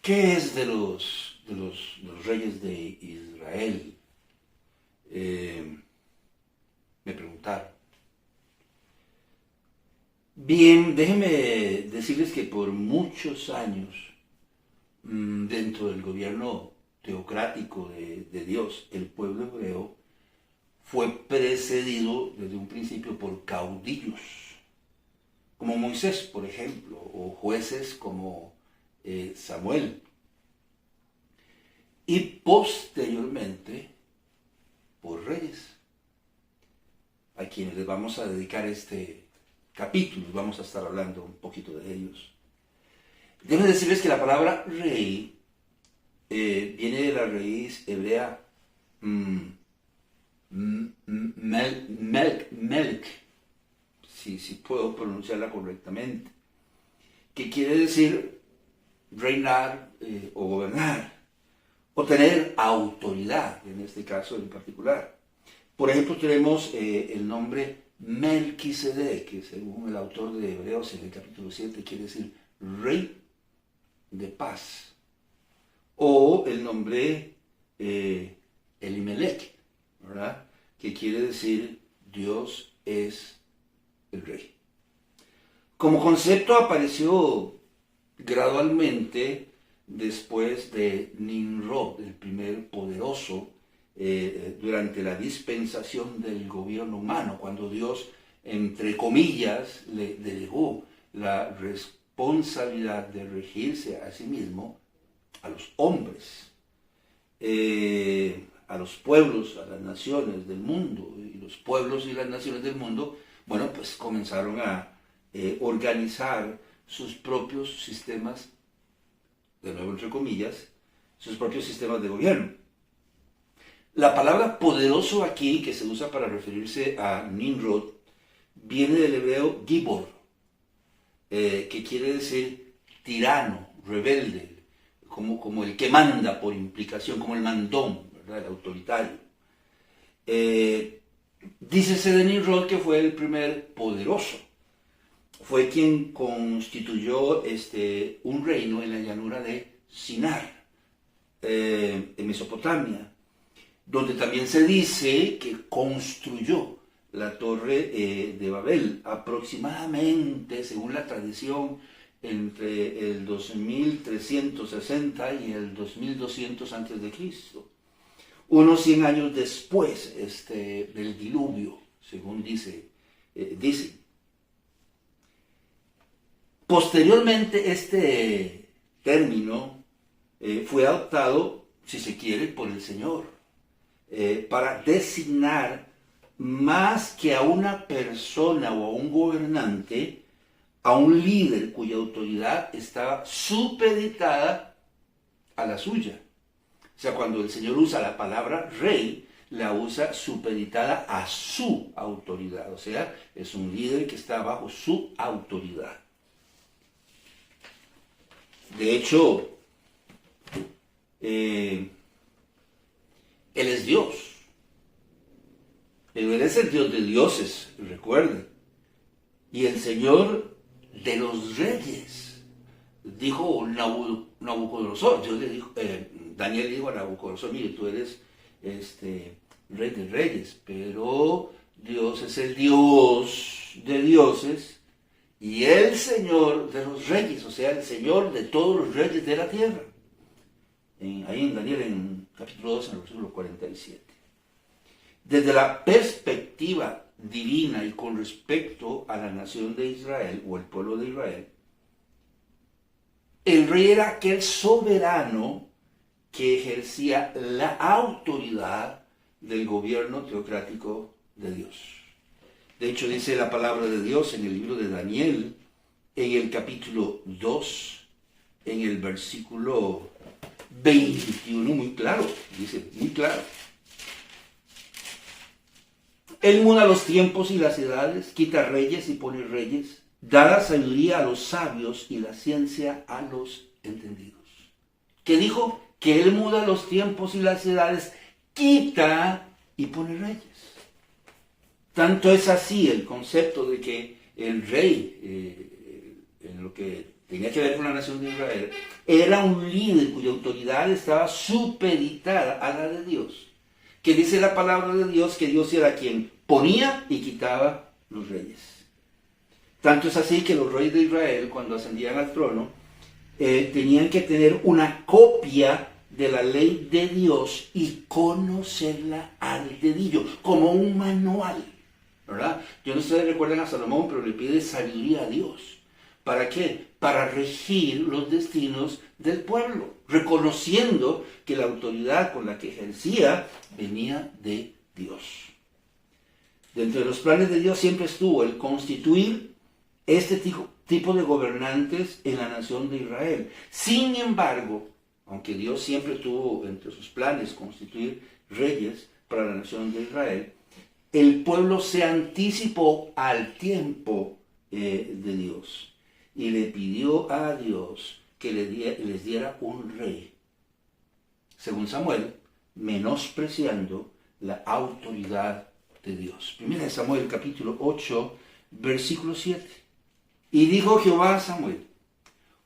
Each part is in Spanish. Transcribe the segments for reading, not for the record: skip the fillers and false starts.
¿Qué es de los reyes de Israel? Me preguntaron. Bien, déjenme decirles que por muchos años, dentro del gobierno teocrático de Dios, el pueblo hebreo fue precedido desde un principio por caudillos, como Moisés, por ejemplo, o jueces como Samuel, y posteriormente por reyes, a quienes les vamos a dedicar este capítulo, y vamos a estar hablando un poquito de ellos. Debo decirles que la palabra rey viene de la raíz hebrea melk, si puedo pronunciarla correctamente, que quiere decir reinar o gobernar, o tener autoridad, en este caso en particular. Por ejemplo, tenemos el nombre Melquisedec, que según el autor de Hebreos en el capítulo 7 quiere decir rey de paz. O el nombre Elimelech, ¿verdad? Que quiere decir Dios es el rey. Como concepto apareció gradualmente después de Nimrod, el primer poderoso, durante la dispensación del gobierno humano, cuando Dios, entre comillas, le delegó la responsabilidad de regirse a sí mismo a los hombres, a los pueblos, a las naciones del mundo. Y los pueblos y las naciones del mundo, bueno, pues comenzaron a organizar sus propios sistemas, de nuevo entre comillas, sus propios sistemas de gobierno. La palabra poderoso aquí, que se usa para referirse a Nimrod, viene del hebreo gibor, que quiere decir tirano, rebelde, como el que manda por implicación, como el mandón, ¿verdad? El autoritario. Dícese de Nimrod que fue el primer poderoso. Fue quien constituyó un reino en la llanura de Sinar, en Mesopotamia, donde también se dice que construyó la torre de Babel, aproximadamente, según la tradición, entre el 2360 y el 2200 a.C., unos 100 años después del diluvio, según dicen. Posteriormente, este término fue adoptado, si se quiere, por el Señor, para designar más que a una persona o a un gobernante, a un líder cuya autoridad estaba supeditada a la suya. O sea, cuando el Señor usa la palabra rey, la usa supeditada a su autoridad. O sea, es un líder que está bajo su autoridad. De hecho, Él es Dios, pero Él es el Dios de dioses, recuerden, y el Señor de los reyes. Dijo Nabucodonosor, Dios le dijo, Daniel dijo a Nabucodonosor: mire, tú eres rey de reyes, pero Dios es el Dios de dioses y el Señor de los reyes, o sea, el Señor de todos los reyes de la tierra. Ahí en Daniel, en capítulo 2, en el versículo 47. Desde la perspectiva divina y con respecto a la nación de Israel, o el pueblo de Israel, el rey era aquel soberano que ejercía la autoridad del gobierno teocrático de Dios. De hecho, dice la palabra de Dios en el libro de Daniel, en el capítulo 2, en el versículo 21, muy claro, dice, muy claro. Él muda los tiempos y las edades, quita reyes y pone reyes, da la sabiduría a los sabios y la ciencia a los entendidos. ¿Qué dijo? Que Él muda los tiempos y las edades, quita y pone reyes. Tanto es así el concepto de que el rey, en lo que tenía que ver con la nación de Israel, era un líder cuya autoridad estaba supeditada a la de Dios. Que dice la palabra de Dios que Dios era quien ponía y quitaba los reyes. Tanto es así que los reyes de Israel, cuando ascendían al trono, tenían que tener una copia de la ley de Dios y conocerla al dedillo, como un manual, ¿verdad? Yo no sé si recuerdan a Salomón, pero le pide sabiduría a Dios. ¿Para qué? Para regir los destinos del pueblo, reconociendo que la autoridad con la que ejercía venía de Dios. Dentro de los planes de Dios siempre estuvo el constituir este tipo de gobernantes en la nación de Israel. Sin embargo, aunque Dios siempre tuvo entre sus planes constituir reyes para la nación de Israel, el pueblo se anticipó al tiempo de Dios y le pidió a Dios que les diera un rey, según Samuel, menospreciando la autoridad de Dios. Primera de Samuel, capítulo 8, versículo 7. Y dijo Jehová a Samuel: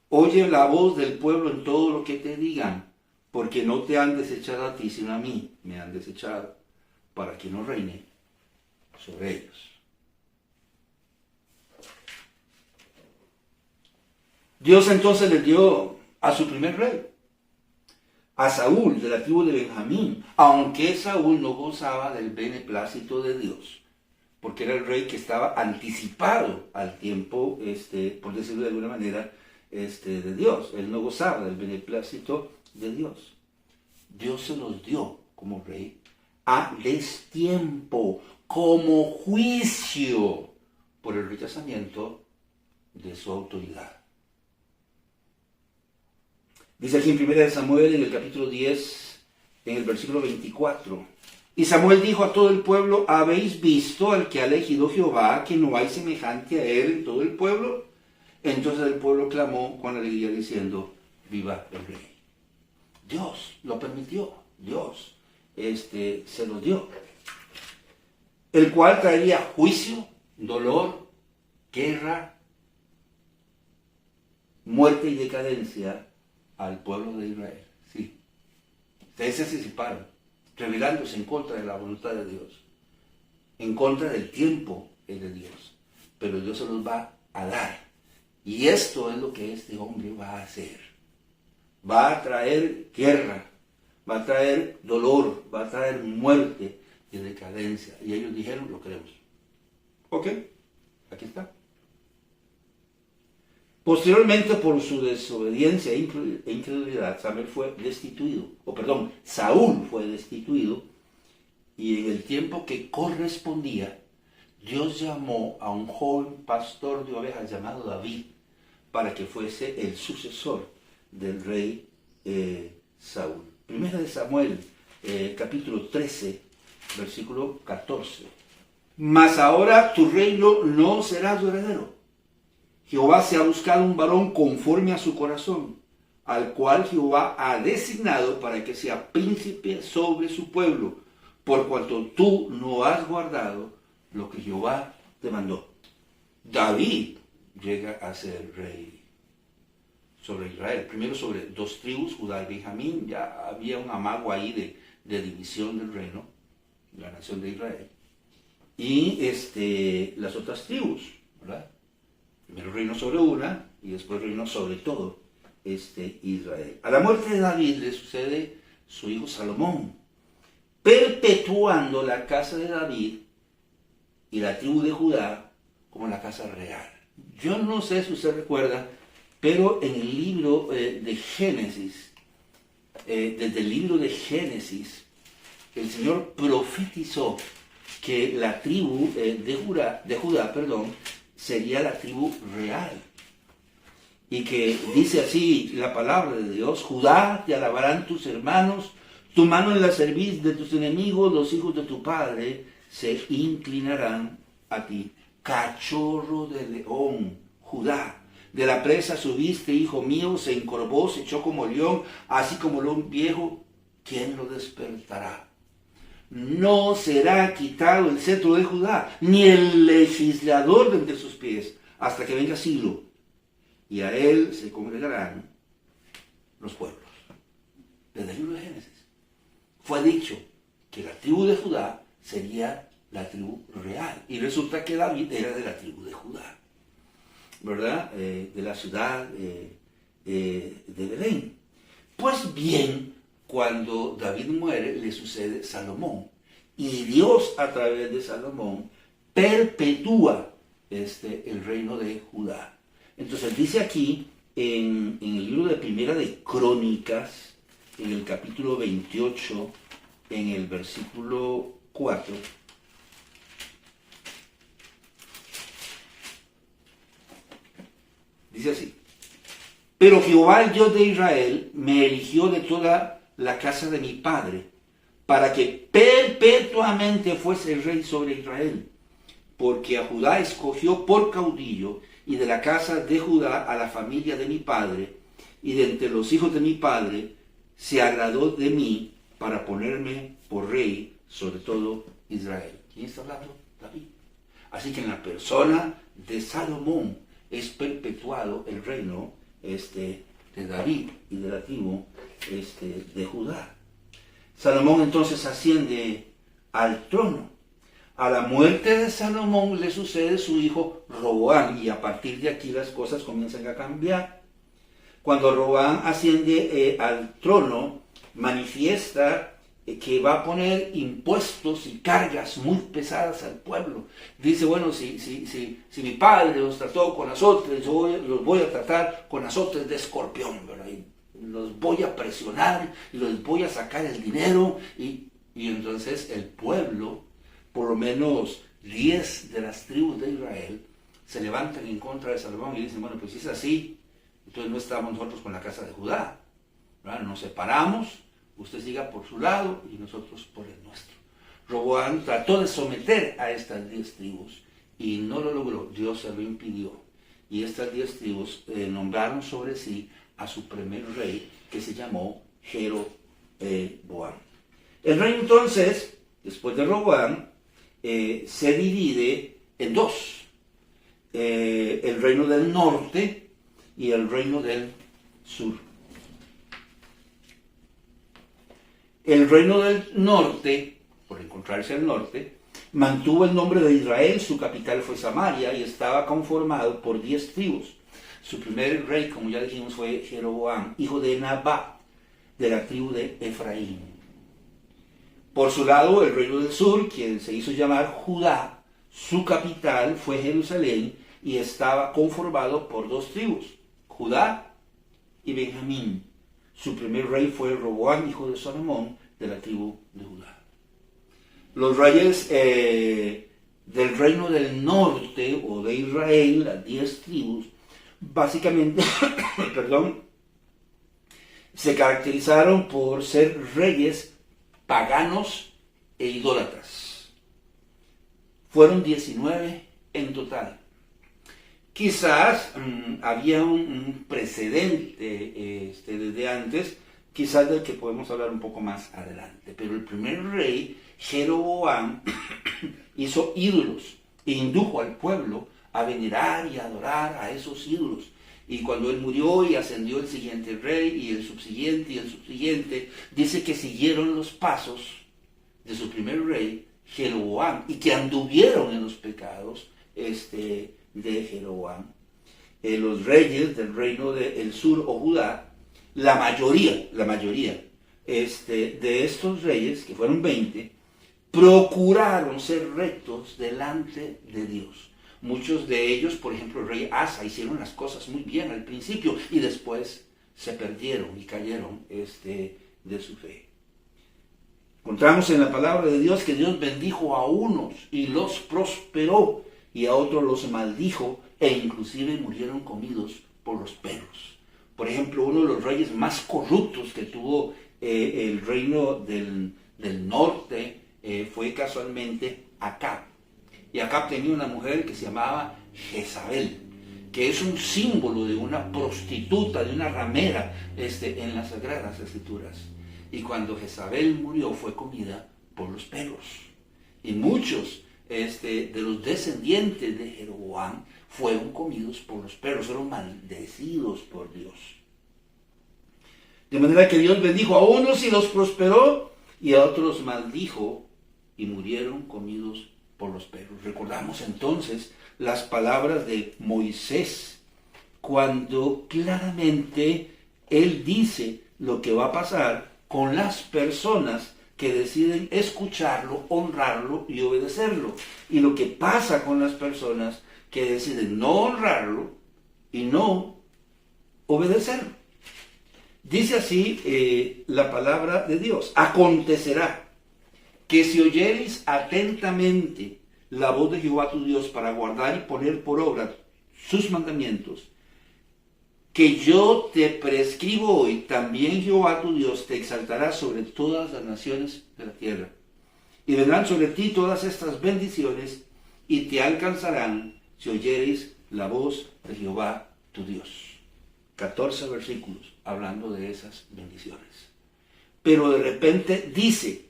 oye la voz del pueblo en todo lo que te digan, porque no te han desechado a ti, sino a mí me han desechado, para que no reine sobre ellos. Dios entonces le dio a su primer rey, a Saúl, de la tribu de Benjamín, aunque Saúl no gozaba del beneplácito de Dios, porque era el rey que estaba anticipado al tiempo, por decirlo de alguna manera, de Dios. Él no gozaba del beneplácito de Dios. Dios se los dio como rey a destiempo, como juicio por el rechazamiento de su autoridad. Dice aquí en 1 Samuel, en el capítulo 10, en el versículo 24. Y Samuel dijo a todo el pueblo: ¿habéis visto al que ha elegido Jehová, que no hay semejante a él en todo el pueblo? Entonces el pueblo clamó con alegría diciendo: viva el rey. Dios lo permitió, Dios se lo dio. El cual traería juicio, dolor, guerra, muerte y decadencia al pueblo de Israel. Sí. Ustedes se anticiparon, rebelándose en contra de la voluntad de Dios, en contra del tiempo de Dios. Pero Dios se los va a dar. Y esto es lo que este hombre va a hacer. Va a traer guerra, va a traer dolor, va a traer muerte y decadencia. Y ellos dijeron: lo queremos. Ok, aquí está. Posteriormente, por su desobediencia e incredulidad, Saúl fue destituido, y en el tiempo que correspondía, Dios llamó a un joven pastor de ovejas llamado David para que fuese el sucesor del rey Saúl. Primera de Samuel, capítulo 13, versículo 14. Mas ahora tu reino no será tu heredero. Jehová se ha buscado un varón conforme a su corazón, al cual Jehová ha designado para que sea príncipe sobre su pueblo, por cuanto tú no has guardado lo que Jehová te mandó. David llega a ser rey sobre Israel, primero sobre dos tribus, Judá y Benjamín. Ya había un amago ahí de división del reino, de la nación de Israel, y las otras tribus, ¿verdad? Primero reinó sobre una y después reinó sobre todo Israel. A la muerte de David le sucede su hijo Salomón, perpetuando la casa de David y la tribu de Judá como la casa real. Yo no sé si usted recuerda, pero en el libro de Génesis, desde el libro de Génesis, el Señor profetizó que la tribu de Judá, sería la tribu real. Y que dice así la palabra de Dios: Judá, te alabarán tus hermanos, tu mano en la cerviz de tus enemigos, los hijos de tu padre se inclinarán a ti. Cachorro de león, Judá, de la presa subiste, hijo mío, se encorvó, se echó como león, así como león viejo, ¿quién lo despertará? No será quitado el cetro de Judá, ni el legislador de entre sus pies, hasta que venga Silo, y a él se congregarán los pueblos. Desde el libro de Génesis fue dicho que la tribu de Judá sería la tribu real, y resulta que David era de la tribu de Judá, ¿verdad? De la ciudad de Belén. Pues bien, cuando David muere, le sucede Salomón, y Dios a través de Salomón perpetúa el reino de Judá. Entonces dice aquí en el libro de Primera de Crónicas, en el capítulo 28, en el versículo 4, dice así: pero Jehová, el Dios de Israel, me eligió de toda la casa de mi padre, para que perpetuamente fuese rey sobre Israel, porque a Judá escogió por caudillo, y de la casa de Judá a la familia de mi padre, y de entre los hijos de mi padre se agradó de mí para ponerme por rey sobre todo Israel. ¿Quién está hablando? David. Así que en la persona de Salomón es perpetuado el reino de David y de la tribu de Judá. Salomón entonces asciende al trono. A la muerte de Salomón le sucede su hijo Roboam, y a partir de aquí las cosas comienzan a cambiar. Cuando Roboam asciende al trono, manifiesta que va a poner impuestos y cargas muy pesadas al pueblo. Dice, bueno, si mi padre los trató con azotes, yo los voy a tratar con azotes de escorpión, ¿verdad? Y los voy a presionar y los voy a sacar el dinero, y entonces el pueblo, por lo menos 10 de las tribus de Israel, se levantan en contra de Salomón y dicen, bueno, pues si es así, entonces no estamos nosotros con la casa de Judá, ¿verdad? Nos separamos, usted siga por su lado y nosotros por el nuestro. Roboam trató de someter a estas 10 tribus y no lo logró, Dios se lo impidió. Y estas 10 tribus nombraron sobre sí a su primer rey, que se llamó Jeroboam. El reino entonces, después de Roboam, se divide en dos: el reino del norte y el reino del sur. El reino del norte, por encontrarse al norte, mantuvo el nombre de Israel, su capital fue Samaria, y estaba conformado por 10 tribus. Su primer rey, como ya dijimos, fue Jeroboam, hijo de Nabat, de la tribu de Efraín. Por su lado, el reino del sur, quien se hizo llamar Judá, su capital fue Jerusalén, y estaba conformado por 2 tribus, Judá y Benjamín. Su primer rey fue Roboam, hijo de Salomón, de la tribu de Judá. Los reyes del reino del norte, o de Israel, las 10 tribus, básicamente, se caracterizaron por ser reyes paganos e idólatras. Fueron 19 en total. Quizás había un precedente desde antes, quizás del que podemos hablar un poco más adelante. Pero el primer rey, Jeroboam, hizo ídolos e indujo al pueblo a venerar y adorar a esos ídolos. Y cuando él murió y ascendió el siguiente rey, y el subsiguiente y el subsiguiente, dice que siguieron los pasos de su primer rey, Jeroboam, y que anduvieron en los pecados de Jeroboam. Los reyes del reino del sur o Judá, la mayoría de estos reyes, que fueron 20, procuraron ser rectos delante de Dios. Muchos de ellos, por ejemplo, el rey Asa, hicieron las cosas muy bien al principio y después se perdieron y cayeron de su fe. Encontramos en la palabra de Dios que Dios bendijo a unos y los prosperó, y a otros los maldijo, e inclusive murieron comidos por los perros. Por ejemplo, uno de los reyes más corruptos que tuvo el reino del norte fue casualmente Acab. Y Acab tenía una mujer que se llamaba Jezabel, que es un símbolo de una prostituta, de una ramera en las Sagradas Escrituras. Y cuando Jezabel murió, fue comida por los perros. Y muchos de los descendientes de Jeroboam fueron comidos por los perros, fueron maldecidos por Dios. De manera que Dios bendijo a unos y los prosperó, y a otros maldijo y murieron comidos por los perros. Recordamos entonces las palabras de Moisés, cuando claramente él dice lo que va a pasar con las personas que deciden escucharlo, honrarlo y obedecerlo. Y lo que pasa con las personas que deciden no honrarlo y no obedecerlo. Dice así la palabra de Dios: acontecerá que si oyereis atentamente la voz de Jehová tu Dios para guardar y poner por obra sus mandamientos, que yo te prescribo hoy, también Jehová tu Dios te exaltará sobre todas las naciones de la tierra. Y vendrán sobre ti todas estas bendiciones y te alcanzarán si oyereis la voz de Jehová tu Dios. 14 versículos hablando de esas bendiciones. Pero de repente dice: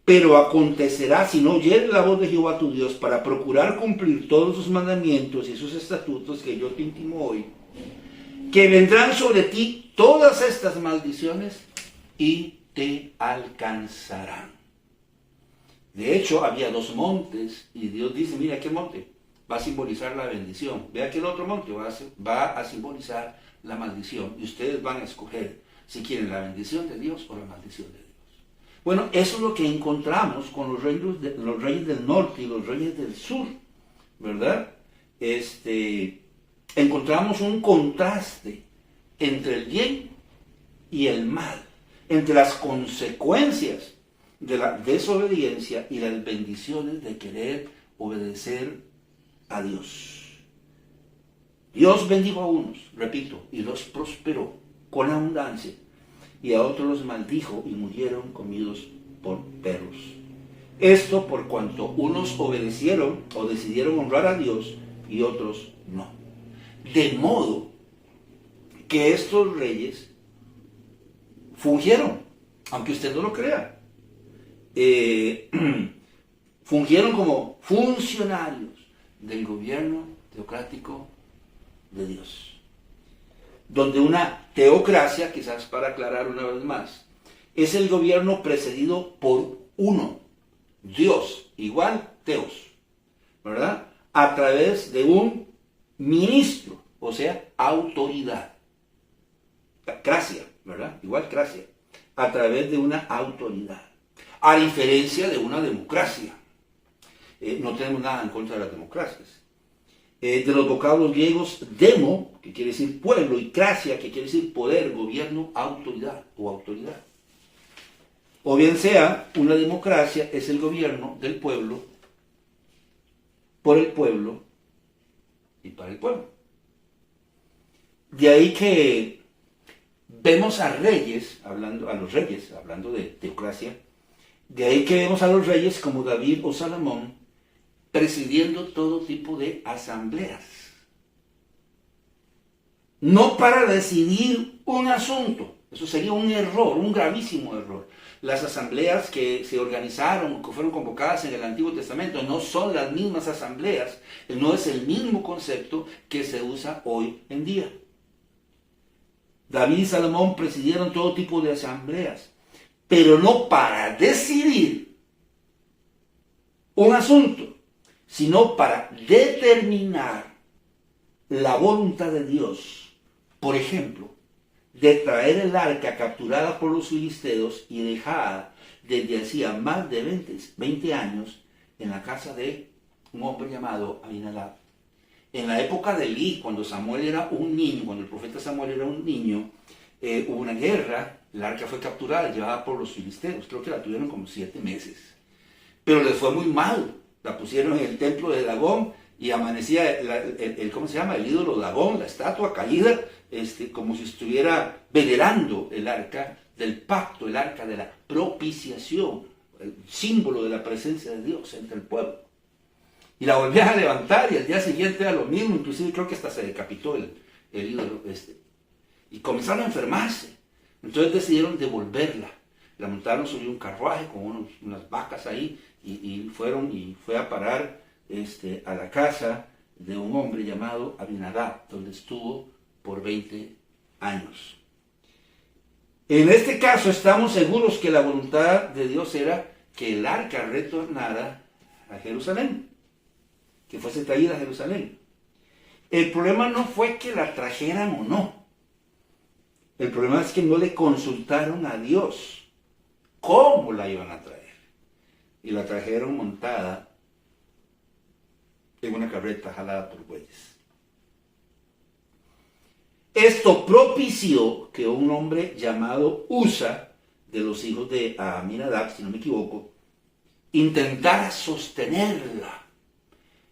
pero acontecerá si no oyeres la voz de Jehová tu Dios para procurar cumplir todos sus mandamientos y sus estatutos que yo te intimo hoy, que vendrán sobre ti todas estas maldiciones y te alcanzarán. De hecho, había 2 montes y Dios dice: mira, aquel monte va a simbolizar la bendición. Ve aquel otro monte, va a simbolizar la maldición. Y ustedes van a escoger si quieren la bendición de Dios o la maldición de Dios. Bueno, eso es lo que encontramos con los reyes del norte y los reyes del sur, ¿verdad? Encontramos un contraste entre el bien y el mal, entre las consecuencias de la desobediencia y las bendiciones de querer obedecer a Dios. Dios bendijo a unos, repito, y los prosperó con abundancia, y a otros los maldijo y murieron comidos por perros. Esto por cuanto unos obedecieron o decidieron honrar a Dios y otros no. De modo que estos reyes fungieron, aunque usted no lo crea, fungieron como funcionarios del gobierno teocrático de Dios. Donde una teocracia, quizás para aclarar una vez más, es el gobierno precedido por uno, Dios, igual Teos, ¿verdad? A través de un ministro, o sea, autoridad. Cracia, ¿verdad? Igual cracia. A través de una autoridad. A diferencia de una democracia. No tenemos nada en contra de las democracias. De los vocablos griegos, demo, que quiere decir pueblo, y cracia, que quiere decir poder, gobierno, autoridad o autoridad. O bien sea, una democracia es el gobierno del pueblo, por el pueblo y para el pueblo. De ahí que vemos a los reyes, hablando de teocracia, de ahí que vemos a los reyes como David o Salomón, presidiendo todo tipo de asambleas. No para decidir un asunto, eso sería un error, un gravísimo error. Las asambleas que se organizaron, que fueron convocadas en el Antiguo Testamento, no son las mismas asambleas, no es el mismo concepto que se usa hoy en día. David y Salomón presidieron todo tipo de asambleas, pero no para decidir un asunto, sino para determinar la voluntad de Dios. Por ejemplo, de traer el arca capturada por los filisteos y dejada desde hacía más de 20 años en la casa de un hombre llamado Aminadab. En la época de Elí, cuando Samuel era un niño, cuando el profeta Samuel era un niño, hubo una guerra, el arca fue capturada, llevada por los filisteos, creo que la tuvieron como 7 meses. Pero les fue muy mal. La pusieron en el templo de Dagón y amanecía ¿cómo se llama? El ídolo Dagón, la estatua caída, como si estuviera venerando el arca del pacto, el arca de la propiciación, el símbolo de la presencia de Dios entre el pueblo. Y la volvían a levantar y al día siguiente era lo mismo, inclusive creo que hasta se decapitó el ídolo Y comenzaron a enfermarse. Entonces decidieron devolverla. La montaron sobre un carruaje con unas vacas ahí y fue a parar a la casa de un hombre llamado Abinadab, donde estuvo por 20 años. En este caso estamos seguros que la voluntad de Dios era que el arca retornara a Jerusalén, que fuese traída a Jerusalén. El problema no fue que la trajeran o no. El problema es que no le consultaron a Dios cómo la iban a traer. Y la trajeron montada en una carreta jalada por bueyes. Esto propició que un hombre llamado Usa, de los hijos de Aminadab, si no me equivoco, intentara sostenerla.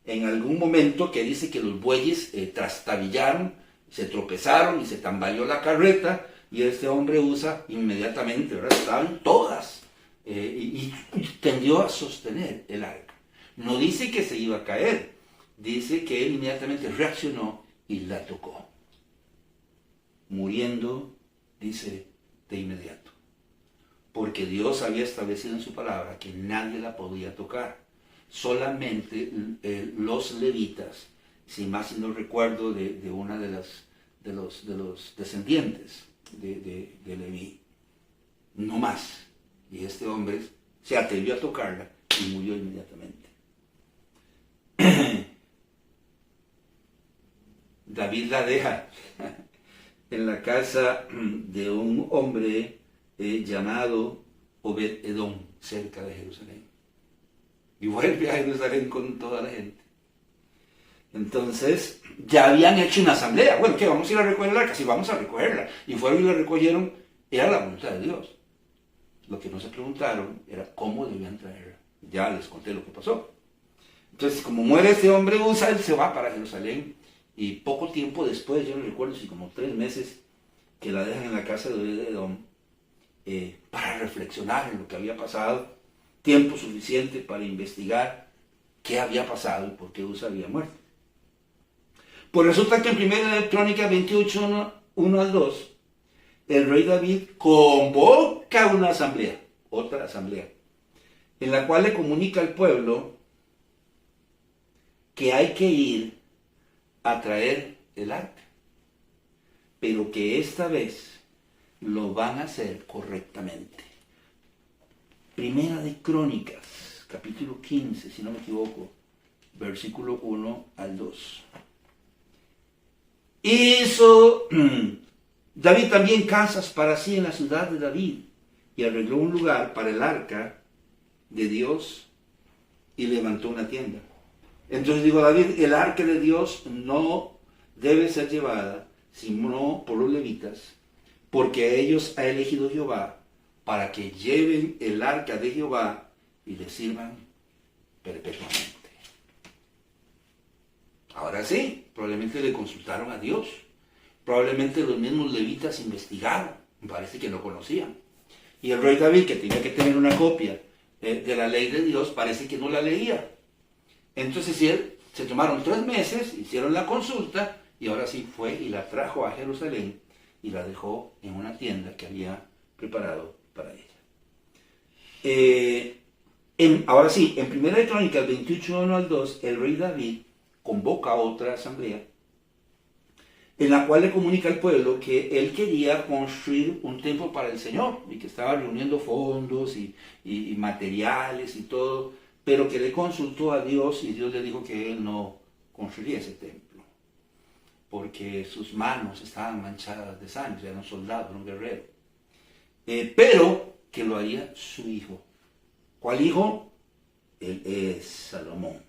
En algún momento que dice que los bueyes trastabillaron, se tropezaron y se tambaleó la carreta, y este hombre Usa inmediatamente, ¿verdad? Estaban todas, y tendió a sostener el arca. No dice que se iba a caer, dice que él inmediatamente reaccionó y la tocó, muriendo, dice, de inmediato, porque Dios había establecido en su palabra que nadie la podía tocar, solamente los levitas, si más no recuerdo, de una de los descendientes de Leví, no más. Y este hombre se atrevió a tocarla y murió inmediatamente. David la deja en la casa de un hombre llamado Obed-Edom, cerca de Jerusalén. Y vuelve a Jerusalén con toda la gente. Entonces, ya habían hecho una asamblea. Bueno, ¿qué? Vamos a ir a recoger el arca. Sí, vamos a recogerla. Y fueron y la recogieron. Era la voluntad de Dios. Lo que no se preguntaron era cómo debían traerla. Ya les conté lo que pasó. Entonces, como muere este hombre Usa, él se va para Jerusalén. Y poco tiempo después, yo no recuerdo si como 3 meses, que la dejan en la casa de Obed-Edom para reflexionar en lo que había pasado. Tiempo suficiente para investigar qué había pasado y por qué Usa había muerto. Pues resulta que en 1 Crónicas 28, 1 al 2, el rey David convoca una asamblea, otra asamblea, en la cual le comunica al pueblo que hay que ir a traer el arca, pero que esta vez lo van a hacer correctamente. Primera de Crónicas, capítulo 15, si no me equivoco, versículo 1 al 2. Hizo David también casas para sí en la ciudad de David, y arregló un lugar para el arca de Dios y levantó una tienda. Entonces digo, David, el arca de Dios no debe ser llevada sino por los levitas, porque a ellos ha elegido Jehová para que lleven el arca de Jehová y le sirvan perpetuamente. Ahora sí, probablemente le consultaron a Dios. Probablemente los mismos levitas investigaron. Parece que no conocían. Y el rey David, que tenía que tener una copia de la ley de Dios, parece que no la leía. Entonces se tomaron 3 meses, hicieron la consulta, y ahora sí fue y la trajo a Jerusalén y la dejó en una tienda que había preparado para ella. Ahora sí, en 1 Crónicas 28, 1 al 2, el rey David convoca a otra asamblea en la cual le comunica al pueblo que él quería construir un templo para el Señor y que estaba reuniendo fondos y materiales y todo, pero que le consultó a Dios y Dios le dijo que él no construiría ese templo porque sus manos estaban manchadas de sangre, era un soldado, era un guerrero, pero que lo haría su hijo. ¿Cuál hijo? Él es Salomón.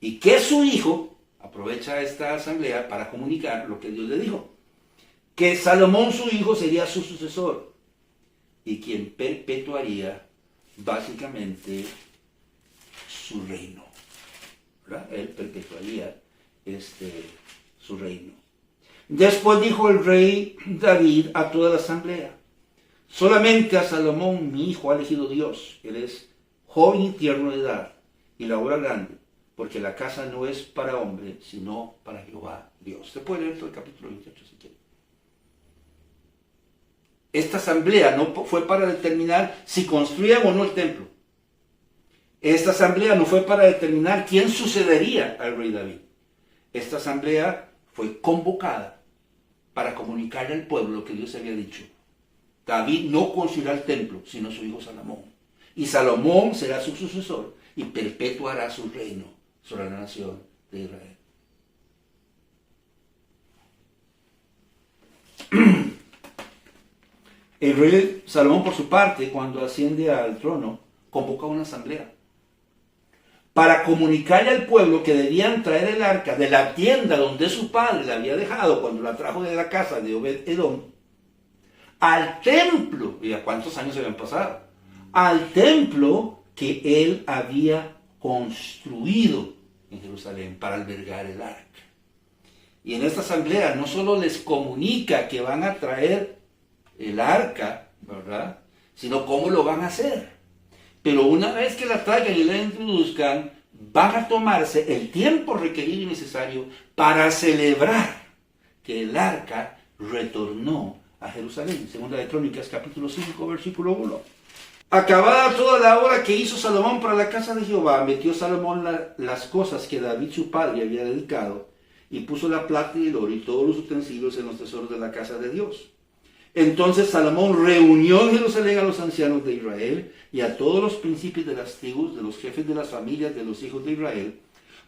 Y que su hijo aprovecha esta asamblea para comunicar lo que Dios le dijo, que Salomón su hijo sería su sucesor y quien perpetuaría básicamente su reino, ¿verdad? Él perpetuaría su reino. Después dijo el rey David a toda la asamblea: solamente a Salomón mi hijo ha elegido Dios. Él es joven y tierno de edad y la obra grande, porque la casa no es para hombre, sino para Jehová Dios. Usted puede leer todo el capítulo 28 si quiere. Esta asamblea no fue para determinar si construían o no el templo. Esta asamblea no fue para determinar quién sucedería al rey David. Esta asamblea fue convocada para comunicarle al pueblo lo que Dios había dicho. David no construirá el templo, sino su hijo Salomón. Y Salomón será su sucesor y perpetuará su reino sobre la nación de Israel. El rey Salomón, por su parte, cuando asciende al trono, convoca una asamblea para comunicarle al pueblo que debían traer el arca de la tienda donde su padre la había dejado cuando la trajo de la casa de Obed-Edom al templo. ¿Y a cuántos años se habían pasado? Al templo que él había construido en Jerusalén para albergar el arca. Y en esta asamblea no solo les comunica que van a traer el arca, ¿verdad?, sino cómo lo van a hacer. Pero una vez que la traigan y la introduzcan, van a tomarse el tiempo requerido y necesario para celebrar que el arca retornó a Jerusalén. Segunda de Crónicas, capítulo 5, versículo 1. Acabada toda la obra que hizo Salomón para la casa de Jehová, metió Salomón las cosas que David su padre había dedicado, y puso la plata y el oro y todos los utensilios en los tesoros de la casa de Dios. Entonces Salomón reunió en Jerusalén a los ancianos de Israel y a todos los príncipes de las tribus, de los jefes de las familias de los hijos de Israel,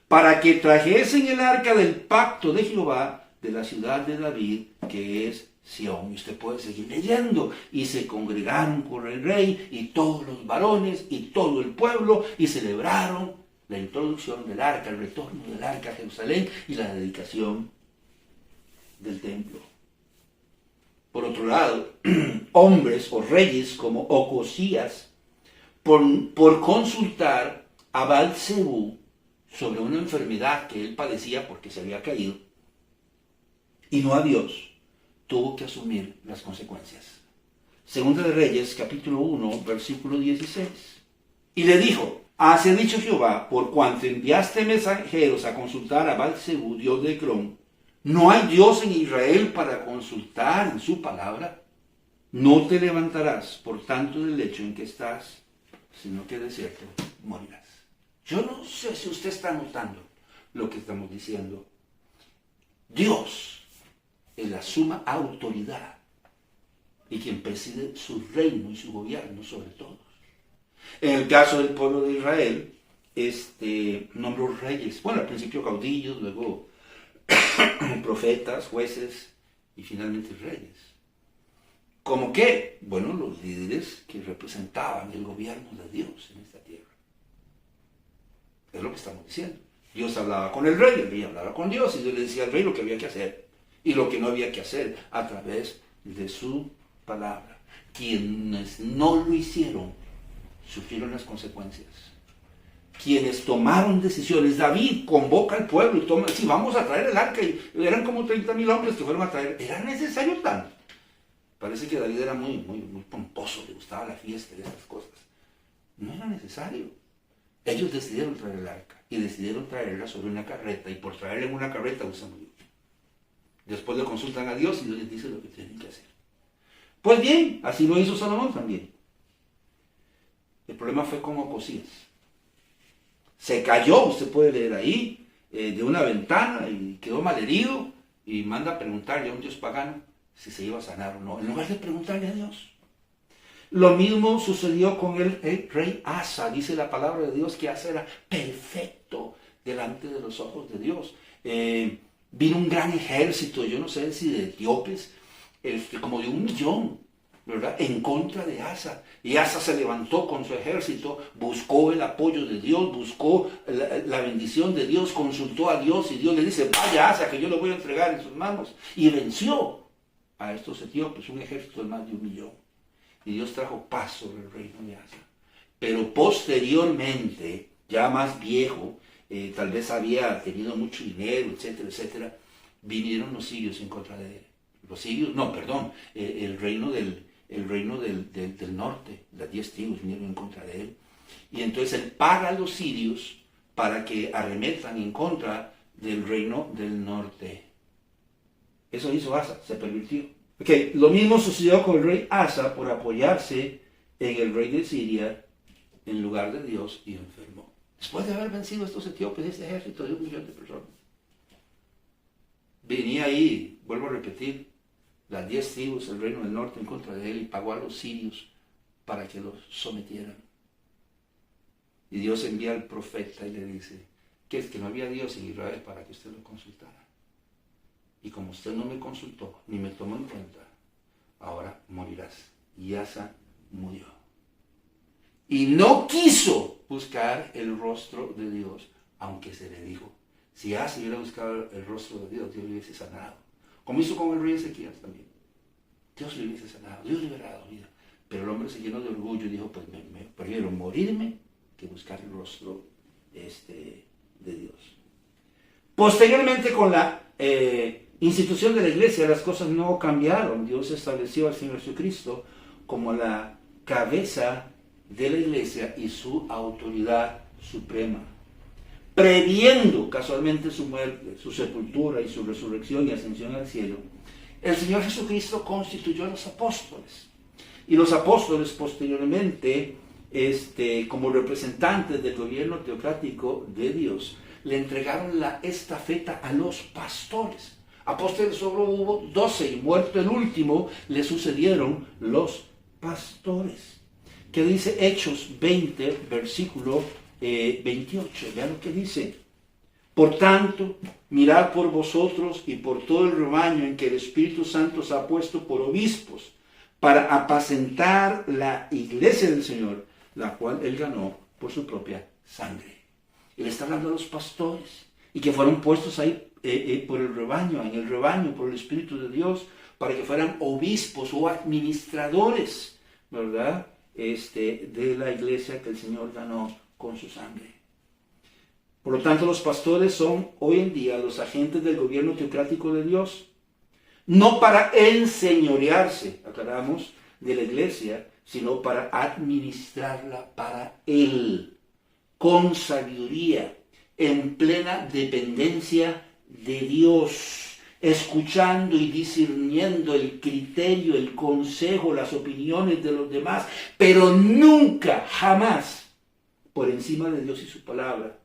para que trajesen el arca del pacto de Jehová de la ciudad de David, que es Sión. Y usted puede seguir leyendo. Y se congregaron con el rey y todos los varones y todo el pueblo y celebraron la introducción del arca, el retorno del arca a Jerusalén y la dedicación del templo. Por otro lado, hombres o reyes como Ocosías, por consultar a Baal-Zebú sobre una enfermedad que él padecía porque se había caído, y no a Dios, tuvo que asumir las consecuencias. Segunda de Reyes, capítulo 1, versículo 16. Y le dijo: así ha dicho Jehová, por cuanto enviaste mensajeros a consultar a Baal-Zebú, dios de Ecrón, ¿no hay Dios en Israel para consultar en su palabra? No te levantarás, por tanto, del lecho en que estás, sino que de cierto morirás. Yo no sé si usted está notando lo que estamos diciendo. Dios es la suma autoridad y quien preside su reino y su gobierno sobre todos. En el caso del pueblo de Israel, nombró reyes, bueno, al principio caudillos, luego profetas, jueces y finalmente reyes. ¿Cómo qué? Bueno, los líderes que representaban el gobierno de Dios en esta tierra. Es lo que estamos diciendo. Dios hablaba con el rey hablaba con Dios, y Dios le decía al rey lo que había que hacer y lo que no había que hacer a través de su palabra. Quienes no lo hicieron sufrieron las consecuencias. Quienes tomaron decisiones, David convoca al pueblo y toma, si vamos a traer el arca, y eran como 30,000 hombres que fueron a traer, ¿era necesario tanto? Parece que David era muy pomposo, le gustaba la fiesta y esas cosas. No era necesario. Ellos decidieron traer el arca y decidieron traerla sobre una carreta, y por traerla en una carreta usan murió. Después le consultan a Dios y Dios les dice lo que tienen que hacer. Pues bien, así lo hizo Salomón también. El problema fue con Ocosías. Se cayó, usted puede leer ahí, de una ventana y quedó malherido, y manda a preguntarle a un dios pagano si se iba a sanar o no, en lugar de preguntarle a Dios. Lo mismo sucedió con el rey Asa. Dice la palabra de Dios que Asa era perfecto delante de los ojos de Dios. Vino un gran ejército, yo no sé si de etíopes, como de 1,000,000, ¿verdad?, en contra de Asa. Y Asa se levantó con su ejército, buscó el apoyo de Dios, buscó la bendición de Dios, consultó a Dios, y Dios le dice: vaya Asa, que yo lo voy a entregar en sus manos. Y venció a estos etíopes, un ejército de más de 1,000,000. Y Dios trajo paz sobre el reino de Asa. Pero posteriormente, ya más viejo, tal vez había tenido mucho dinero, etcétera, etcétera, vinieron los sirios en contra de él. Los sirios, no, perdón, el reino del norte, las 10 tribus vinieron en contra de él. Y entonces él paga a los sirios para que arremetan en contra del reino del norte. Eso hizo Asa, se pervirtió. Lo mismo sucedió con el rey Asa por apoyarse en el rey de Siria, en lugar de Dios y enfermó. Después de haber vencido a estos etíopes, este ejército de 1 millón de personas, venía ahí, vuelvo a repetir, las 10 tribus del reino del norte en contra de él y pagó a los sirios para que los sometieran. Y Dios envía al profeta y le dice que es que no había Dios en Israel para que usted lo consultara. Y como usted no me consultó ni me tomó en cuenta, ahora morirás. Y Asa murió. Y no quiso buscar el rostro de Dios, aunque se le dijo. Si Asa hubiera buscado el rostro de Dios, Dios le hubiese sanado. Como hizo con el rey Ezequías también. Dios le hubiese sanado, Dios le hubiera dado vida. Pero el hombre se llenó de orgullo y dijo, pues me prefiero morirme que buscar el rostro de Dios. Posteriormente, con la institución de la iglesia, las cosas no cambiaron. Dios estableció al Señor Jesucristo como la cabeza de la iglesia y su autoridad suprema, previendo casualmente su muerte, su sepultura y su resurrección y ascensión al cielo. El Señor Jesucristo constituyó a los apóstoles, y los apóstoles posteriormente, como representantes del gobierno teocrático de Dios, le entregaron la estafeta a los pastores. Apóstoles solo hubo 12 y muerto el último, le sucedieron los pastores. Que dice Hechos 20, versículo 28. Vean lo que dice. Por tanto, mirad por vosotros y por todo el rebaño en que el Espíritu Santo os ha puesto por obispos, para apacentar la iglesia del Señor, la cual él ganó por su propia sangre. Él está hablando a los pastores, y que fueron puestos ahí por el rebaño, en el rebaño, por el Espíritu de Dios, para que fueran obispos o administradores, ¿verdad?, de la iglesia que el Señor ganó con su sangre. Por lo tanto, los pastores son hoy en día los agentes del gobierno teocrático de Dios, no para enseñorearse, aclaramos, de la iglesia, sino para administrarla para Él, con sabiduría, en plena dependencia de Dios, escuchando y discerniendo el criterio, el consejo, las opiniones de los demás, pero nunca, jamás, por encima de Dios y su palabra,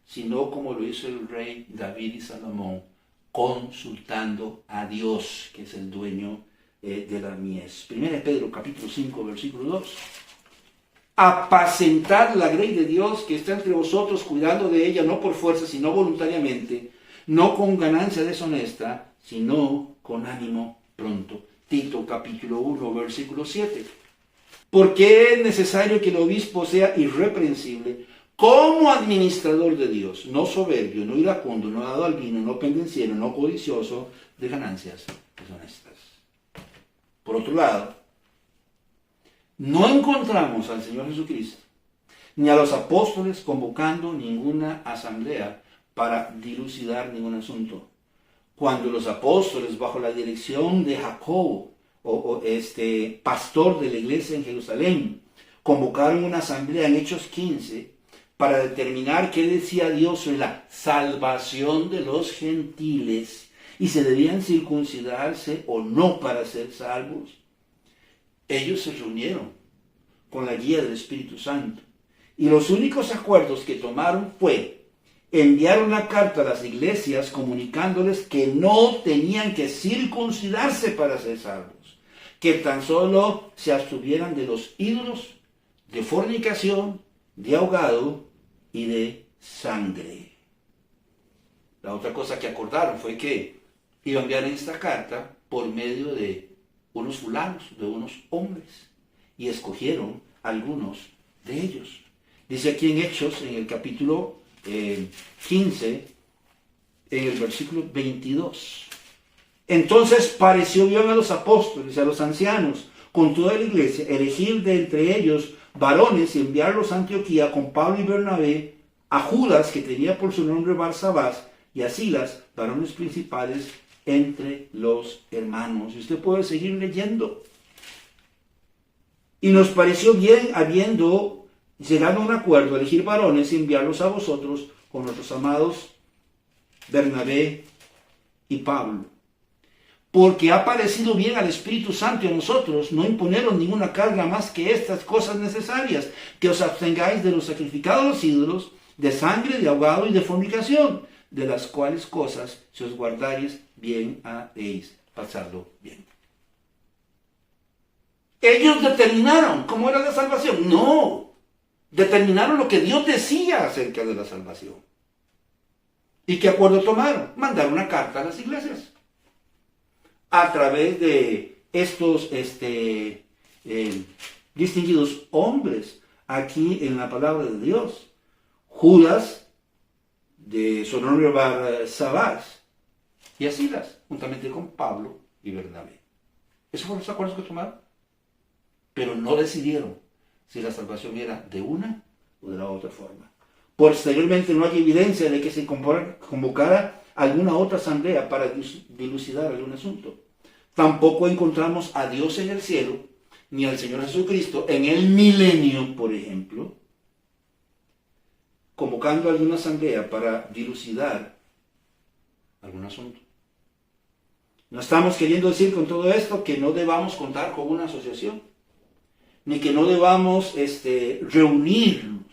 sino como lo hizo el rey David y Salomón, consultando a Dios, que es el dueño de la mies. 1 Pedro capítulo 5, versículo 2. Apacentad la grey de Dios que está entre vosotros, cuidando de ella, no por fuerza, sino voluntariamente, no con ganancia deshonesta, sino con ánimo pronto. Tito capítulo 1, versículo 7. Porque es necesario que el obispo sea irreprensible, como administrador de Dios, no soberbio, no iracundo, no dado al vino, no pendenciero, no codicioso de ganancias deshonestas. Por otro lado, no encontramos al Señor Jesucristo ni a los apóstoles convocando ninguna asamblea para dilucidar ningún asunto. Cuando los apóstoles, bajo la dirección de Jacobo, pastor de la iglesia en Jerusalén, convocaron una asamblea en Hechos 15 para determinar qué decía Dios sobre la salvación de los gentiles y se debían circuncidarse o no para ser salvos, ellos se reunieron con la guía del Espíritu Santo y los únicos acuerdos que tomaron fue enviar una carta a las iglesias comunicándoles que no tenían que circuncidarse para ser salvos, que tan solo se abstuvieran de los ídolos, de fornicación, de ahogado y de sangre. La otra cosa que acordaron fue que iban a enviar esta carta por medio de unos fulanos, de unos hombres, y escogieron algunos de ellos. Dice aquí en Hechos, en el capítulo 15, en el versículo 22. Entonces pareció bien a los apóstoles y a los ancianos, con toda la iglesia, elegir de entre ellos varones y enviarlos a Antioquía con Pablo y Bernabé, a Judas, que tenía por su nombre Barsabás, y a Silas, varones principales entre los hermanos. Y usted puede seguir leyendo. Y nos pareció bien, habiendo llegado a un acuerdo, elegir varones y enviarlos a vosotros con nuestros amados Bernabé y Pablo, porque ha parecido bien al Espíritu Santo y a nosotros no imponeros ninguna carga más que estas cosas necesarias, que os abstengáis de los sacrificados a los ídolos, de sangre, de ahogado y de fornicación, de las cuales cosas, si os guardaréis, bien haréis pasarlo bien. Ellos determinaron cómo era la salvación. No, determinaron lo que Dios decía acerca de la salvación. ¿Y qué acuerdo tomaron? Mandar una carta a las iglesias. A través de estos distinguidos hombres aquí en la palabra de Dios. Judas, de su nombre Barsabás, y a Silas, juntamente con Pablo y Bernabé. Esos fueron los acuerdos que tomaron. Pero no decidieron si la salvación era de una o de la otra forma. Posteriormente no hay evidencia de que se convocara alguna otra asamblea para dilucidar algún asunto. Tampoco encontramos a Dios en el cielo, ni al Señor Jesucristo en el milenio, por ejemplo, convocando alguna asamblea para dilucidar algún asunto. No estamos queriendo decir con todo esto que no debamos contar con una asociación, ni que no debamos reunirnos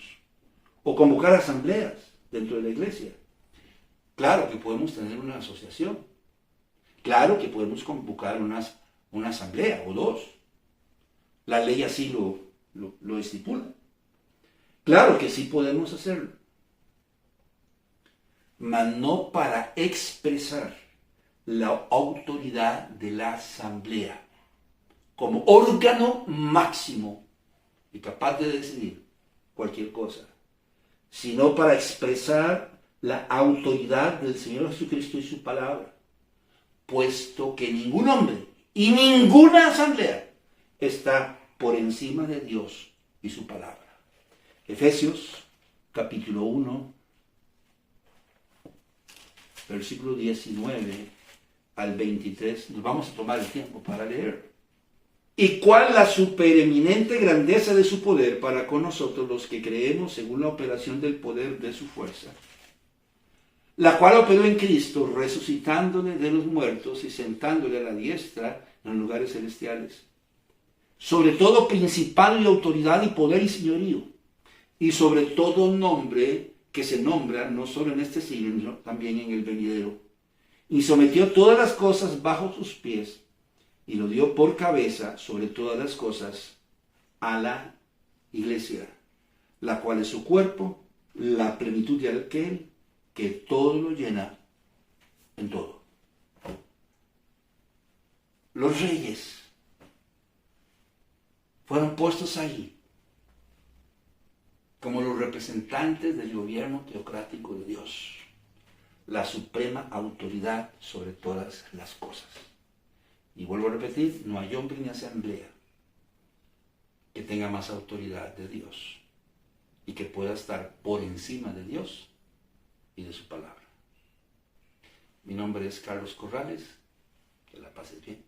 o convocar asambleas dentro de la iglesia. Claro que podemos tener una asociación. Claro que podemos convocar una asamblea o dos. La ley así lo estipula. Claro que sí podemos hacerlo. Mas no para expresar la autoridad de la asamblea como órgano máximo y capaz de decidir cualquier cosa, sino para expresar la autoridad del Señor Jesucristo y su palabra, puesto que ningún hombre y ninguna asamblea está por encima de Dios y su palabra. Efesios capítulo 1, versículo 19 al 23, nos vamos a tomar el tiempo para leer. ¿Y cuál la supereminente grandeza de su poder para con nosotros los que creemos según la operación del poder de su fuerza? La cual operó en Cristo, resucitándole de los muertos y sentándole a la diestra en los lugares celestiales. Sobre todo principado y autoridad y poder y señorío, y sobre todo nombre que se nombra no solo en este siglo, sino también en el venidero. Y sometió todas las cosas bajo sus pies, y lo dio por cabeza sobre todas las cosas a la iglesia, la cual es su cuerpo, la plenitud de aquel que todo lo llena en todo. Los reyes fueron puestos ahí como los representantes del gobierno teocrático de Dios, la suprema autoridad sobre todas las cosas. Y vuelvo a repetir, no hay hombre ni asamblea que tenga más autoridad de Dios y que pueda estar por encima de Dios y de su palabra. Mi nombre es Carlos Corrales, que la pases bien.